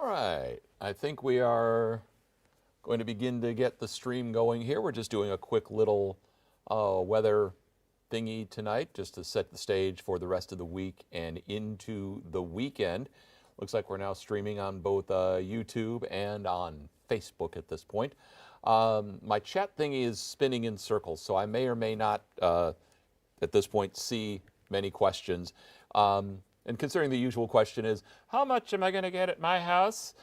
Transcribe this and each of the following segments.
All right, I think we are going to begin to get the stream going here. We're just doing a quick little weather thingy tonight just to set the stage for the rest of the week and into the weekend. Looks like we're now streaming on both YouTube and on Facebook at this point. My chat thingy is spinning in circles, so I may or may not at this point see many questions. And considering the usual question is, how much am I going to get at my house?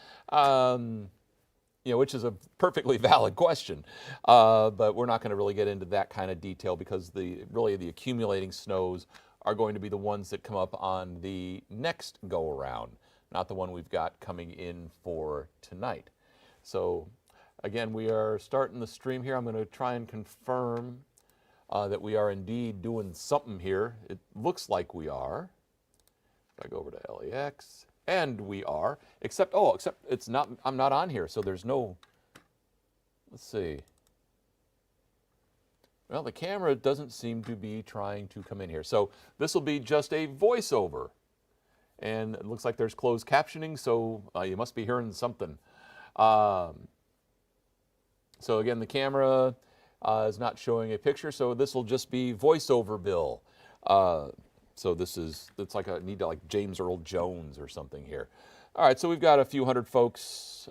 Which is a perfectly valid question. But we're not going to really get into that kind of detail because the accumulating snows are going to be the ones that come up on the next go around, not the one we've got coming in for tonight. So again, we are starting the stream here. I'm going to try and confirm that we are indeed doing something here. It looks like we are. If I go over to LAX, and we are, except it's not, I'm not on here, so there's no, let's see. Well, the camera doesn't seem to be trying to come in here. So this will be just a voiceover. And it looks like there's closed captioning, so you must be hearing something. So again, the camera is not showing a picture, so this will just be voiceover Bill. So it's like I need to like James Earl Jones or something here. All right, so we've got a few hundred folks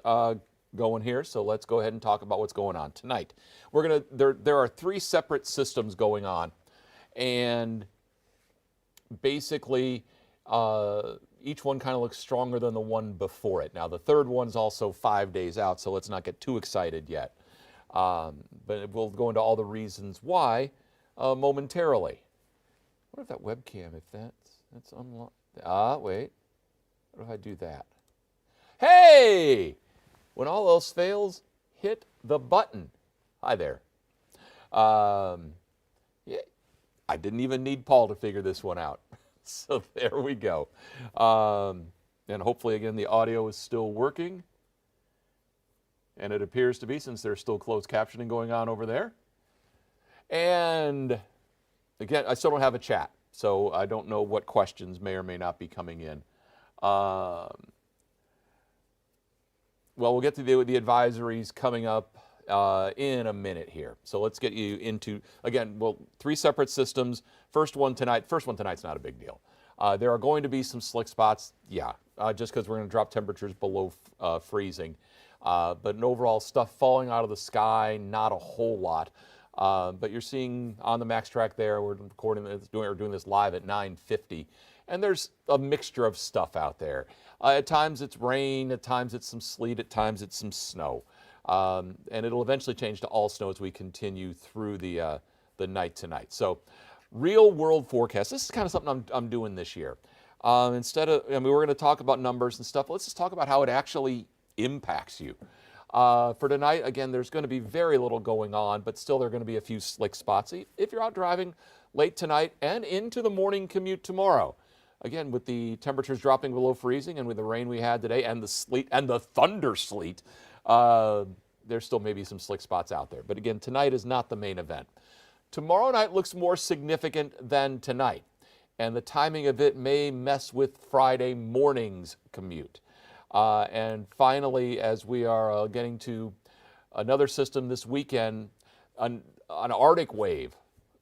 going here, so let's go ahead and talk about what's going on tonight. There are three separate systems going on, and basically each one kind of looks stronger than the one before it. Now the third one's also 5 days out, so let's not get too excited yet. But we'll go into all the reasons why momentarily. What if that webcam, if that's unlocked? Wait. What if I do that? Hey! When all else fails, hit the button. Hi there. Yeah, I didn't even need Paul to figure this one out. So there we go. And hopefully, again, the audio is still working. And it appears to be, since there's still closed captioning going on over there. And again, I still don't have a chat, so I don't know what questions may or may not be coming in. Well, we'll get to the advisories coming up in a minute here. So let's get you into, again, three separate systems. First one tonight's not a big deal. There are going to be some slick spots, just because we're going to drop temperatures below freezing. But an overall stuff falling out of the sky, not a whole lot. But you're seeing on the Max Track there, we're doing this live at 9:50, and there's a mixture of stuff out there. At times it's rain, at times it's some sleet, at times it's some snow, and it'll eventually change to all snow as we continue through the night tonight. So, real world forecast. This is kind of something I'm doing this year. Instead of, we're going to talk about numbers and stuff. Let's just talk about how it actually impacts you. For tonight, again, there's going to be very little going on, but still there are going to be a few slick spots. If you're out driving late tonight and into the morning commute tomorrow, again, with the temperatures dropping below freezing and with the rain we had today and the sleet and the thunder sleet, there's still maybe some slick spots out there. But again, tonight is not the main event. Tomorrow night looks more significant than tonight, and the timing of it may mess with Friday morning's commute. And finally, as we are getting to another system this weekend, an Arctic wave,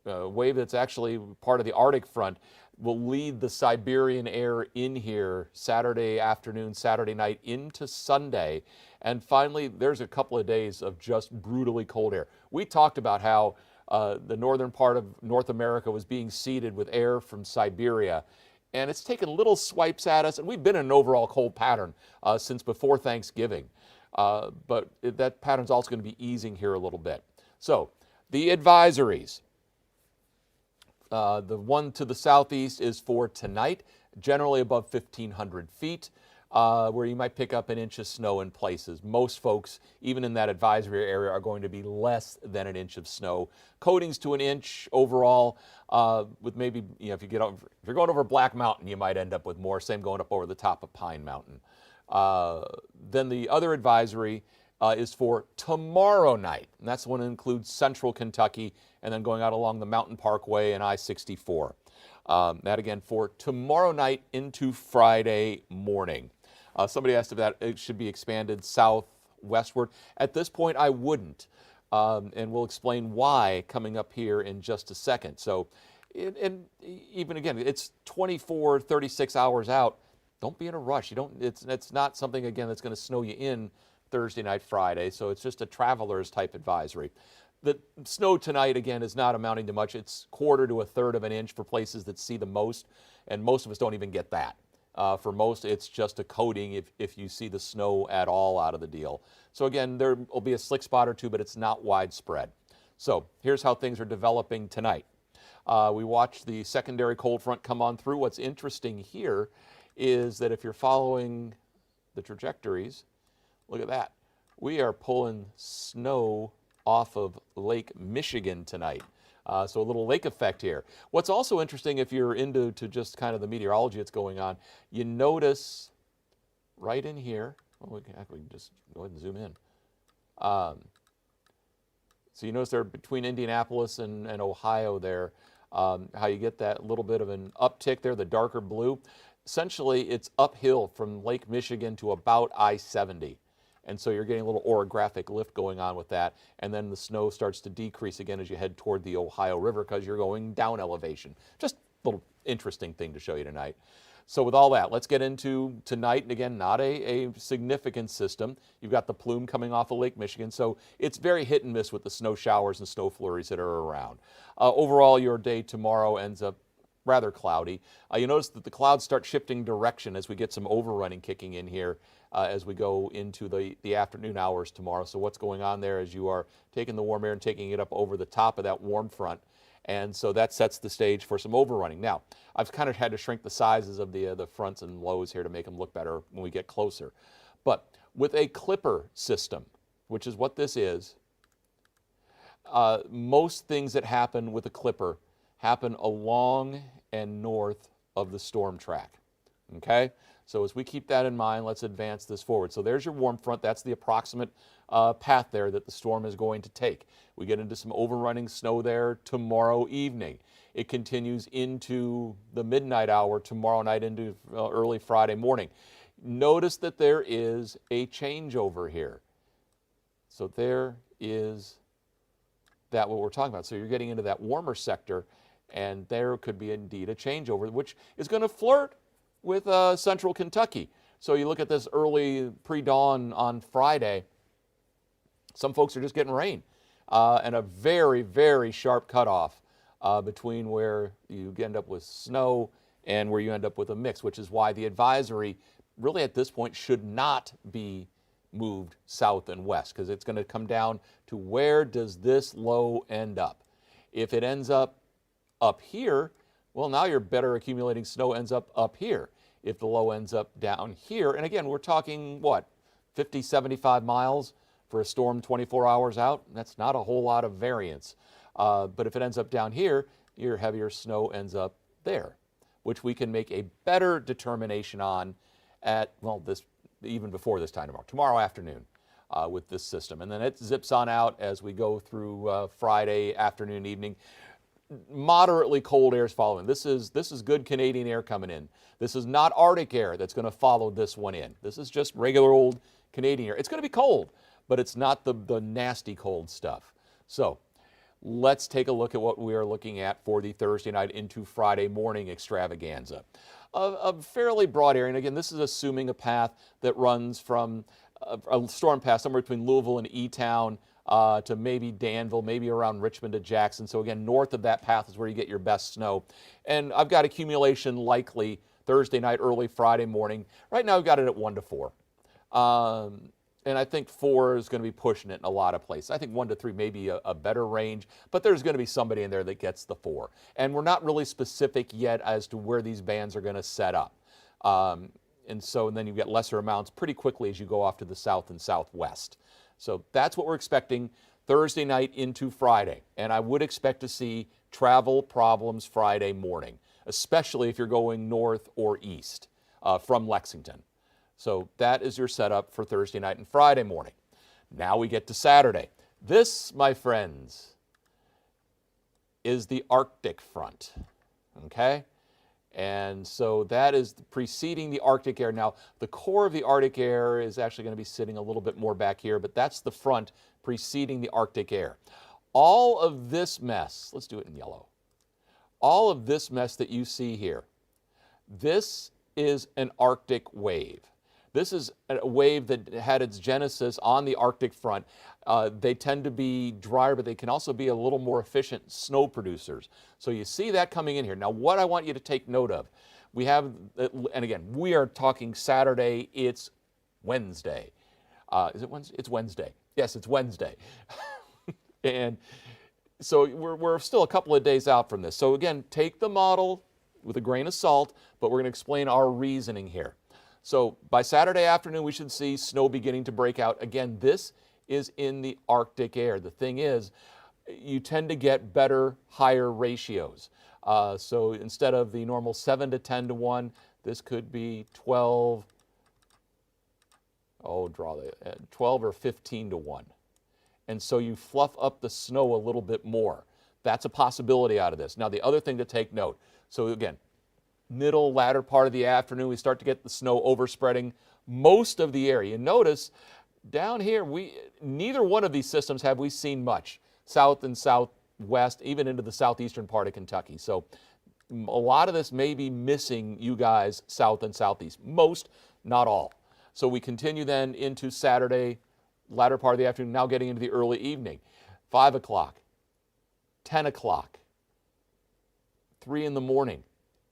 a wave that's actually part of the Arctic front, will lead the Siberian air in here Saturday afternoon, Saturday night into Sunday. And finally, there's a couple of days of just brutally cold air. We talked about how the northern part of North America was being seeded with air from Siberia. And it's taken little swipes at us, and we've been in an overall cold pattern since before Thanksgiving. But that pattern's also going to be easing here a little bit. So, the advisories. The one to the southeast is for tonight, generally above 1,500 feet, where you might pick up an inch of snow in places. Most folks, even in that advisory area, are going to be less than an inch of snow. Coatings to an inch overall, with maybe, if you're going over Black Mountain, you might end up with more. Same going up over the top of Pine Mountain. Then the other advisory is for tomorrow night, and that's the one that includes central Kentucky and then going out along the Mountain Parkway and I-64. That again for tomorrow night into Friday morning. Somebody asked if that it should be expanded southwestward. At this point, I wouldn't. And we'll explain why coming up here in just a second. So, and even again, it's 24, 36 hours out. Don't be in a rush. It's not something, again, that's going to snow you in Thursday night, Friday. So it's just a traveler's type advisory. The snow tonight, again, is not amounting to much. It's 1/4 to 1/3 of an inch for places that see the most, and most of us don't even get that. For most, it's just a coating if you see the snow at all out of the deal. So again, there will be a slick spot or two, but it's not widespread. So here's how things are developing tonight. We watched the secondary cold front come on through. What's interesting here is that if you're following the trajectories, look at that. We are pulling snow off of Lake Michigan tonight. So a little lake effect here. What's also interesting, if you're into just kind of the meteorology that's going on, you notice right in here, well, we can just go ahead and zoom in. So you notice there between Indianapolis and Ohio there, how you get that little bit of an uptick there, the darker blue. Essentially, it's uphill from Lake Michigan to about I-70. And so you're getting a little orographic lift going on with that. And then the snow starts to decrease again as you head toward the Ohio River because you're going down elevation. Just a little interesting thing to show you tonight. So with all that, let's get into tonight. And again, not a significant system. You've got the plume coming off of Lake Michigan. So it's very hit and miss with the snow showers and snow flurries that are around. Overall, your day tomorrow ends up rather cloudy. You notice that the clouds start shifting direction as we get some overrunning kicking in here as we go into the afternoon hours tomorrow. So what's going on there is you are taking the warm air and taking it up over the top of that warm front. And so that sets the stage for some overrunning. Now, I've kind of had to shrink the sizes of the fronts and lows here to make them look better when we get closer. But with a clipper system, which is what this is, most things that happen with a clipper happen along and north of the storm track. Okay? So as we keep that in mind, let's advance this forward. So there's your warm front. That's the approximate path there that the storm is going to take. We get into some overrunning snow there tomorrow evening. It continues into the midnight hour tomorrow night into early Friday morning. Notice that there is a changeover here. So there is that what we're talking about. So you're getting into that warmer sector, and there could be indeed a changeover, which is going to flirt with central Kentucky. So you look at this early pre-dawn on Friday, some folks are just getting rain and a very, very sharp cutoff between where you end up with snow and where you end up with a mix, which is why the advisory really at this point should not be moved south and west, because it's going to come down to where does this low end up. If it ends up here, well, now your better accumulating snow ends up here. If the low ends up down here, and again, we're talking, what, 50, 75 miles for a storm 24 hours out? That's not a whole lot of variance. But if it ends up down here, your heavier snow ends up there, which we can make a better determination on at, well, even before this time tomorrow afternoon with this system. And then it zips on out as we go through Friday afternoon, evening. Moderately cold air is following. This is good Canadian air coming in. This is not Arctic air that's going to follow this one in. This is just regular old Canadian air. It's going to be cold, but it's not the nasty cold stuff. So let's take a look at what we are looking at for the Thursday night into Friday morning extravaganza. A fairly broad area, and again, this is assuming a path that runs from a storm path somewhere between Louisville and E-Town to maybe Danville, maybe around Richmond to Jackson. So again, north of that path is where you get your best snow. And I've got accumulation likely Thursday night, early Friday morning. Right now I've got it at 1 to 4. And I think 4 is going to be pushing it in a lot of places. I think 1 to 3 may be a better range, but there's going to be somebody in there that gets the 4. And we're not really specific yet as to where these bands are going to set up. And then you get lesser amounts pretty quickly as you go off to the south and southwest. So that's what we're expecting Thursday night into Friday. And I would expect to see travel problems Friday morning, especially if you're going north or east from Lexington. So that is your setup for Thursday night and Friday morning. Now we get to Saturday. This, my friends, is the Arctic front, okay? And so that is preceding the Arctic air. Now, the core of the Arctic air is actually going to be sitting a little bit more back here, but that's the front preceding the Arctic air. All of this mess, let's do it in yellow. All of this mess that you see here, this is an Arctic wave. This is a wave that had its genesis on the Arctic front. They tend to be drier, but they can also be a little more efficient snow producers. So you see that coming in here. Now, what I want you to take note of, we have, and again, we are talking Saturday, it's Wednesday. Is it Wednesday? It's Wednesday. Yes, it's Wednesday. And so we're still a couple of days out from this. So again, take the model with a grain of salt, but we're going to explain our reasoning here. So by Saturday afternoon, we should see snow beginning to break out. Again, this is in the Arctic air. The thing is, you tend to get better, higher ratios. So instead of the normal 7 to 10 to 1, this could be 12, 12 or 15 to 1. And so you fluff up the snow a little bit more. That's a possibility out of this. Now, the other thing to take note, so again, middle, latter part of the afternoon, we start to get the snow overspreading most of the area. Notice down here, neither one of these systems have we seen much. South and southwest, even into the southeastern part of Kentucky. So a lot of this may be missing you guys south and southeast. Most, not all. So we continue then into Saturday, latter part of the afternoon, now getting into the early evening. 5 o'clock, 10 o'clock, 3 in the morning,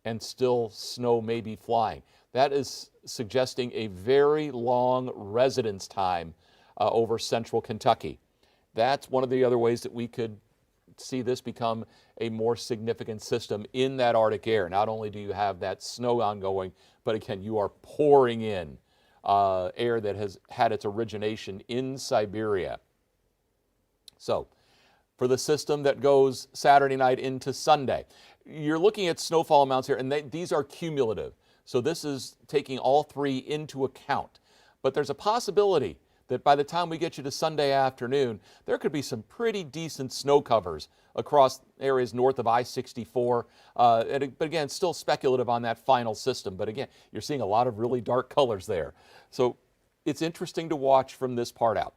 and still snow may be flying. That is suggesting a very long residence time over central Kentucky. That's one of the other ways that we could see this become a more significant system in that Arctic air. Not only do you have that snow ongoing, but again, you are pouring in air that has had its origination in Siberia. So, for the system that goes Saturday night into Sunday, you're looking at snowfall amounts here, and these are cumulative. So this is taking all three into account. But there's a possibility that by the time we get you to Sunday afternoon, there could be some pretty decent snow covers across areas north of I-64. But again, still speculative on that final system. But again, you're seeing a lot of really dark colors there. So it's interesting to watch from this part out.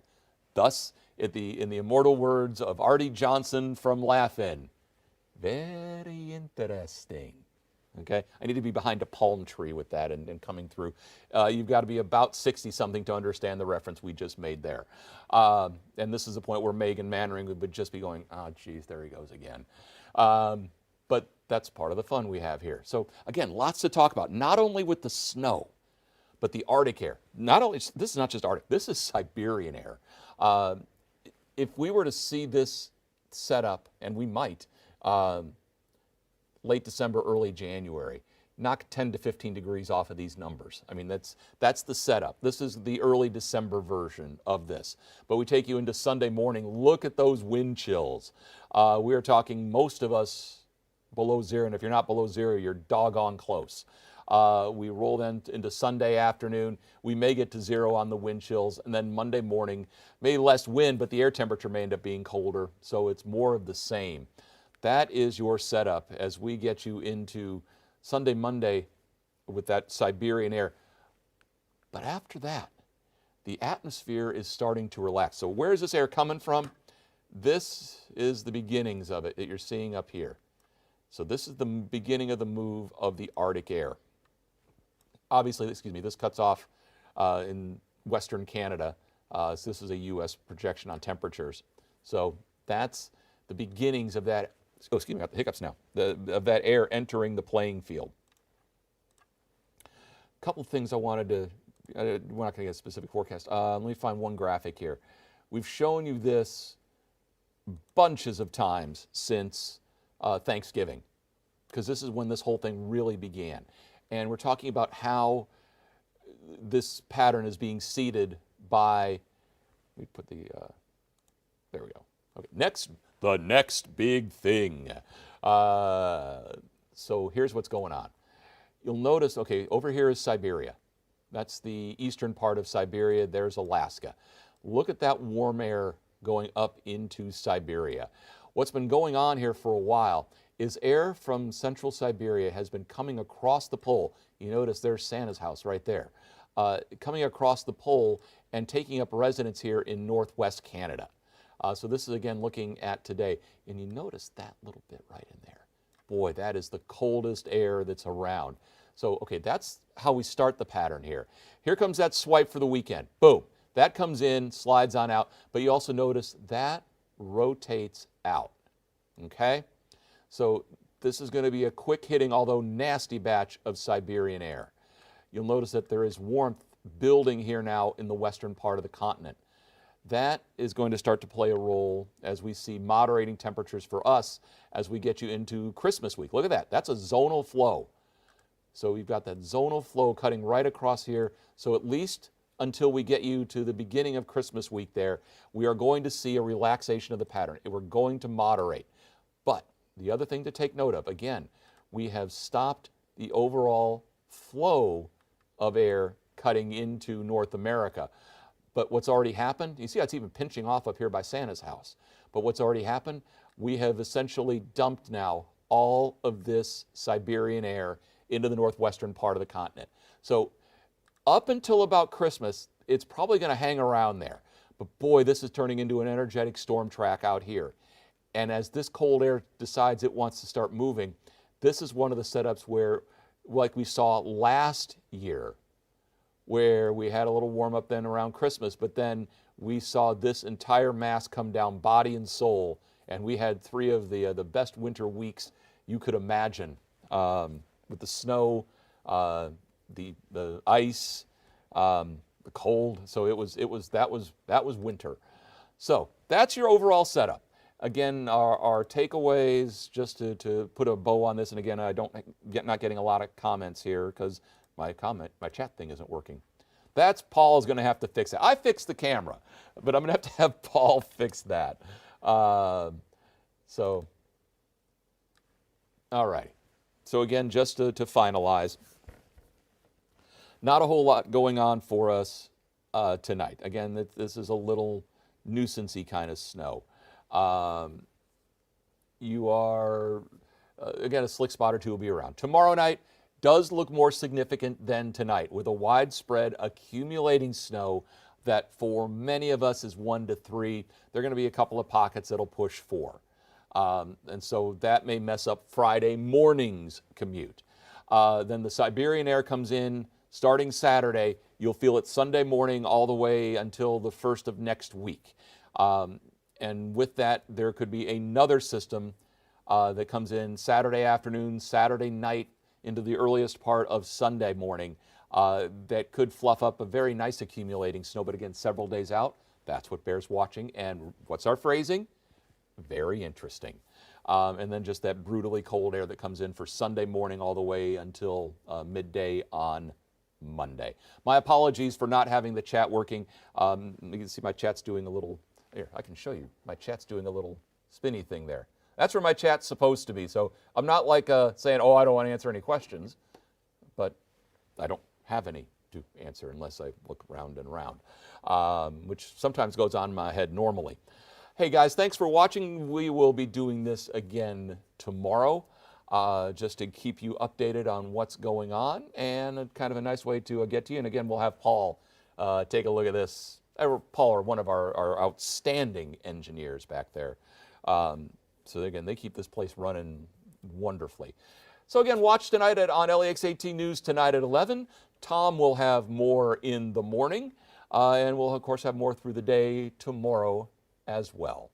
Thus, in the immortal words of Artie Johnson from Laugh-In, very interesting. Okay, I need to be behind a palm tree with that and coming through. You've got to be about 60-something to understand the reference we just made there. And this is the point where Megan Mannering would just be going, oh, geez, there he goes again. But that's part of the fun we have here. So again, lots to talk about, not only with the snow, but the Arctic air. This is not just Arctic, this is Siberian air. If we were to see this set up, and we might, late December, early January, knock 10 to 15 degrees off of these numbers. I mean, that's the setup. This is the early December version of this. But we take you into Sunday morning. Look at those wind chills. We are talking, most of us, below zero, and if you're not below zero, you're doggone close. We roll then into Sunday afternoon. We may get to zero on the wind chills, and then Monday morning, maybe less wind, but the air temperature may end up being colder, so it's more of the same. That is your setup as we get you into Sunday, Monday with that Siberian air. But after that, the atmosphere is starting to relax. So where is this air coming from? This is the beginnings of it that you're seeing up here. So this is the beginning of the move of the Arctic air. Obviously, this cuts off in Western Canada. So this is a U.S. projection on temperatures. So that's the beginnings of that. Oh, excuse me, I got the hiccups now. Of that air entering the playing field. A couple of things I wanted to, we're not going to get a specific forecast. Let me find one graphic here. We've shown you this bunches of times since Thanksgiving, because this is when this whole thing really began. And we're talking about how this pattern is being seeded by, let me put the, there we go. Okay, the next big thing. So here's what's going on. You'll notice, okay, over here is Siberia. That's the eastern part of Siberia. There's Alaska. Look at that warm air going up into Siberia. What's been going on here for a while is air from central Siberia has been coming across the pole. You notice there's Santa's house right there. Coming across the pole and taking up residence here in northwest Canada. So this is again looking at today. And you notice that little bit right in there. Boy, that is the coldest air that's around. So, okay, that's how we start the pattern here. Here comes that swipe for the weekend. Boom. That comes in, slides on out. But you also notice that rotates out. Okay? So this is going to be a quick hitting, although nasty batch of Siberian air. You'll notice that there is warmth building here now in the western part of the continent. That is going to start to play a role as we see moderating temperatures for us as we get you into Christmas week. Look at that. That's a zonal flow. So we've got that zonal flow cutting right across here. So at least until we get you to the beginning of Christmas week there, we are going to see a relaxation of the pattern. We're going to moderate. But the other thing to take note of, again, we have stopped the overall flow of air cutting into North America. But what's already happened, you see how it's even pinching off up here by Santa's house. But what's already happened, we have essentially dumped now all of this Siberian air into the northwestern part of the continent. So up until about Christmas, it's probably going to hang around there. But boy, this is turning into an energetic storm track out here. And as this cold air decides it wants to start moving, this is one of the setups where, like we saw last year, where we had a little warm up then around Christmas, but then we saw this entire mass come down body and soul, and we had 3 of the best winter weeks you could imagine, with the snow, the ice, the cold. So that was winter. So that's your overall setup. Again, our takeaways, just to put a bow on this, and again, not getting a lot of comments here because my chat thing isn't working. Paul's going to have to fix it. I fixed the camera, but I'm going to have Paul fix that. All right. So again, just to finalize, not a whole lot going on for us tonight. Again, this is a little nuisance-y kind of snow. Again, a slick spot or two will be around. Tomorrow night does look more significant than tonight, with a widespread accumulating snow that for many of us is 1 to 3. There are going to be a couple of pockets that'll push 4. And so that may mess up Friday morning's commute. Then the Siberian air comes in starting Saturday. You'll feel it Sunday morning all the way until the first of next week. And with that, there could be another system that comes in Saturday afternoon, Saturday night, into the earliest part of Sunday morning that could fluff up a very nice accumulating snow, but again, several days out. That's what bears watching. And what's our phrasing? Very interesting. And then just that brutally cold air that comes in for Sunday morning all the way until midday on Monday. My apologies for not having the chat working. You can see my chat's doing a little, here, I can show you. My chat's doing a little spinny thing there. That's where my chat's supposed to be. So I'm not like saying, oh, I don't want to answer any questions, but I don't have any to answer unless I look round and round, which sometimes goes on in my head normally. Hey guys, thanks for watching. We will be doing this again tomorrow, just to keep you updated on what's going on, and kind of a nice way to get to you. And again, we'll have Paul take a look at this. Paul, or one of our outstanding engineers back there. So again, they keep this place running wonderfully. So again, watch tonight on LEX 18 News tonight at 11. Tom will have more in the morning, and we'll of course have more through the day tomorrow as well.